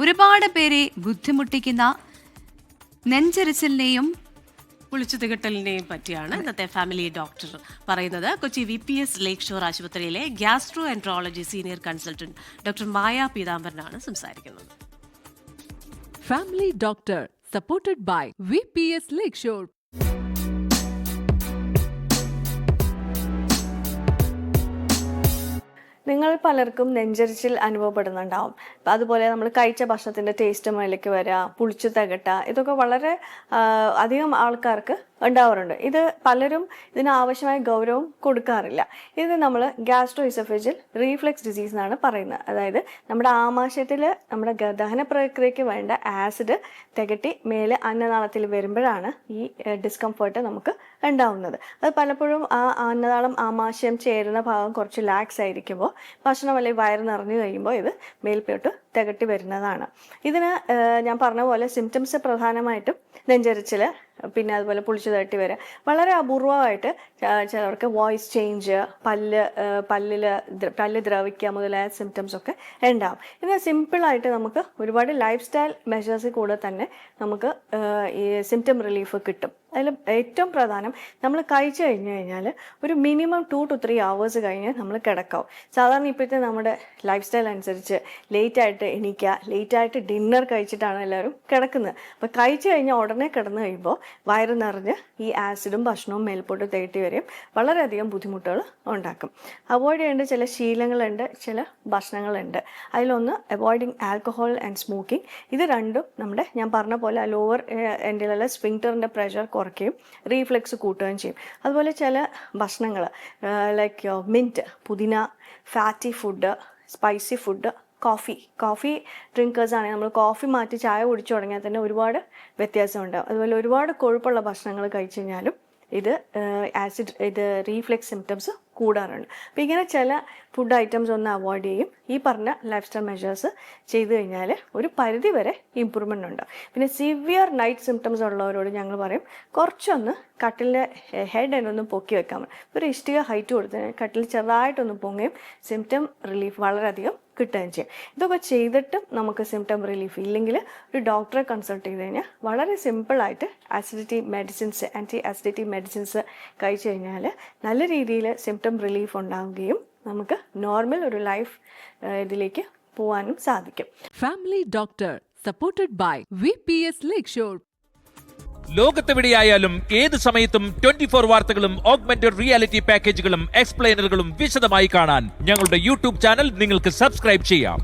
ഒരുപാട് പേരെ ബുദ്ധിമുട്ടിക്കുന്ന നെഞ്ചരിച്ചിലിനെയും കുളിച്ചു തികട്ടലിനെയും പറ്റിയാണ് ഇന്നത്തെ ഫാമിലി ഡോക്ടർ പറയുന്നത്. കൊച്ചി VPS ലേക്ക് ഷോർ ആശുപത്രിയിലെ gastroenterology senior consultant doctor Maya പീതാംബരനാണ് സംസാരിക്കുന്നത്. Family doctor supported by VPS Lakeshore. നിങ്ങൾ പലർക്കും നെഞ്ചരിച്ചിൽ അനുഭവപ്പെടുന്നുണ്ടാവും. അതുപോലെ നമ്മൾ കഴിച്ച ഭക്ഷണത്തിൻ്റെ ടേസ്റ്റ് മേലേക്ക് വരിക, പുളിച്ചു തകട്ട, ഇതൊക്കെ വളരെ അധികം ആൾക്കാർക്ക് ഉണ്ടാവാറുണ്ട്. ഇത് പലരും ഇതിനാവശ്യമായ ഗൗരവം കൊടുക്കാറില്ല. ഇത് നമ്മൾ ഗ്യാസ്ട്രോ ഇസോഫേജിയൽ റീഫ്ലക്സ് ഡിസീസ് എന്നാണ് പറയുന്നത്. അതായത് നമ്മുടെ ആമാശയത്തിൽ നമ്മുടെ ദഹന പ്രക്രിയയ്ക്ക് വേണ്ട ആസിഡ് തികട്ടി മേലെ അന്നനാളത്തിൽ വരുമ്പോഴാണ് ഈ ഡിസ്കംഫേർട്ട് നമുക്ക് ഉണ്ടാവുന്നത്. അത് പലപ്പോഴും ആ അന്നനാളം ആമാശയം ചേരുന്ന ഭാഗം കുറച്ച് ലാക്സ് ആയിരിക്കുമ്പോൾ ഭക്ഷണം അല്ലെങ്കിൽ വയറ് നിറഞ്ഞു കഴിയുമ്പോൾ ഇത് മേൽപോട്ട് തികട്ടി വരുന്നതാണ്. ഇതിന് ഞാൻ പറഞ്ഞ പോലെ സിംറ്റംസ് പ്രധാനമായിട്ടും നെഞ്ചരിച്ചിൽ, പിന്നെ അതുപോലെ പുളിച്ചു തട്ടി വരിക, വളരെ അപൂർവമായിട്ട് ചിലർക്ക് വോയിസ് ചേഞ്ച്, പല്ല് ദ്രവിക്കുക മുതലായ സിംറ്റംസ് ഒക്കെ ഉണ്ടാവും. ഇത് സിമ്പിളായിട്ട് നമുക്ക് ഒരുപാട് ലൈഫ് സ്റ്റൈൽ മെഷേഴ്സിൽ കൂടെ തന്നെ നമുക്ക് ഈ സിംറ്റം റിലീഫ് കിട്ടും. അതിൽ ഏറ്റവും പ്രധാനം, നമ്മൾ കഴിച്ചു കഴിഞ്ഞ് കഴിഞ്ഞാൽ ഒരു മിനിമം 2 to 3 hours കഴിഞ്ഞ് നമ്മൾ കിടക്കാവും. സാധാരണ ഇപ്പോഴത്തെ നമ്മുടെ ലൈഫ് സ്റ്റൈൽ അനുസരിച്ച് ലേറ്റായിട്ട് എണീക്കുക, ലേറ്റായിട്ട് ഡിന്നർ കഴിച്ചിട്ടാണ് എല്ലാവരും കിടക്കുന്നത്. അപ്പോൾ കഴിച്ചു കഴിഞ്ഞാൽ ഉടനെ കിടന്നു കഴിയുമ്പോൾ വയറ് നിറഞ്ഞ് ഈ ആസിഡും ഭക്ഷണവും മേൽപോട്ട് തേട്ടി വരെയും വളരെയധികം ബുദ്ധിമുട്ടുകൾ ഉണ്ടാക്കും. അവോയ്ഡ് ചെയ്യേണ്ട ചില ശീലങ്ങളുണ്ട്, ചില ഭക്ഷണങ്ങളുണ്ട്. അതിലൊന്ന് അവോയ്ഡിങ് ആൽക്കഹോൾ ആൻഡ് സ്മോക്കിംഗ്. ഇത് രണ്ടും നമ്മുടെ ഞാൻ പറഞ്ഞ പോലെ ലോവർ എൻഡിലുള്ള സ്ഫിങ്ക്ടറിൻ്റെ പ്രഷർ കുറയ്ക്കുകയും റീഫ്ലെക്സ് കൂട്ടുകയും ചെയ്യും. അതുപോലെ ചില ഭക്ഷണങ്ങൾ ലൈക്ക് മിൻറ്റ്, പുതിന, fatty food, spicy food, coffee drinkers ആണെങ്കിൽ നമ്മൾ കോഫി മാറ്റി ചായ കുടിച്ചു തുടങ്ങിയാൽ തന്നെ ഒരുപാട് വ്യത്യാസമുണ്ടാകും. അതുപോലെ ഒരുപാട് കൊഴുപ്പുള്ള ഭക്ഷണങ്ങൾ കഴിച്ചു കഴിഞ്ഞാലും ഇത് റീഫ്ലെക്സ് സിംറ്റംസ് കൂടാറുണ്ട്. അപ്പോൾ ഇങ്ങനെ ചില ഫുഡ് ഐറ്റംസ് ഒന്ന് അവോയ്ഡ് ചെയ്യും. ഈ പറഞ്ഞ ലൈഫ് സ്റ്റൈൽ മെഷേഴ്സ് ചെയ്തു കഴിഞ്ഞാൽ ഒരു പരിധി വരെ ഇമ്പ്രൂവ്മെൻ്റ് ഉണ്ടാവും. പിന്നെ സിവിയർ നൈറ്റ് സിംറ്റംസ് ഉള്ളവരോട് ഞങ്ങൾ പറയും കുറച്ചൊന്ന് കട്ടിലിൻ്റെ ഹെഡ് എന്നൊന്ന് പൊക്കി വെക്കാൻ പറ്റും. ഒരു ഇഷ്ടിക ഹൈറ്റ് കൊടുത്ത് കട്ടിൽ ചെറുതായിട്ടൊന്ന് പൊങ്ങുകയും സിംറ്റം റിലീഫ് വളരെയധികം കിട്ടുകയും ചെയ്യും. ഇതൊക്കെ ചെയ്തിട്ടും നമുക്ക് സിംറ്റം റിലീഫ് ഇല്ലെങ്കിൽ ഒരു ഡോക്ടറെ കൺസൾട്ട് ചെയ്ത് കഴിഞ്ഞാൽ വളരെ സിമ്പിളായിട്ട് ആൻറ്റി ആസിഡിറ്റി മെഡിസിൻസ് കഴിച്ചു കഴിഞ്ഞാൽ നല്ല രീതിയിൽ സിംറ്റം റിലീഫ് ഉണ്ടാവുകയും നമുക്ക് നോർമൽ ഒരു ലൈഫ് ഇതിലേക്ക് പോകാനും സാധിക്കും. Family doctor supported by VPS Lakeshore. ലോകത്തെവിടെയായാലും ഏത് സമയത്തും 24 വാർത്തകളും ഓഗ്മെന്റഡ് റിയാലിറ്റി പാക്കേജുകളും എക്സ്പ്ലെയിനറുകളും വിശദമായി കാണാൻ ഞങ്ങളുടെ YouTube ചാനൽ നിങ്ങൾക്ക് സബ്സ്ക്രൈബ് ചെയ്യാം.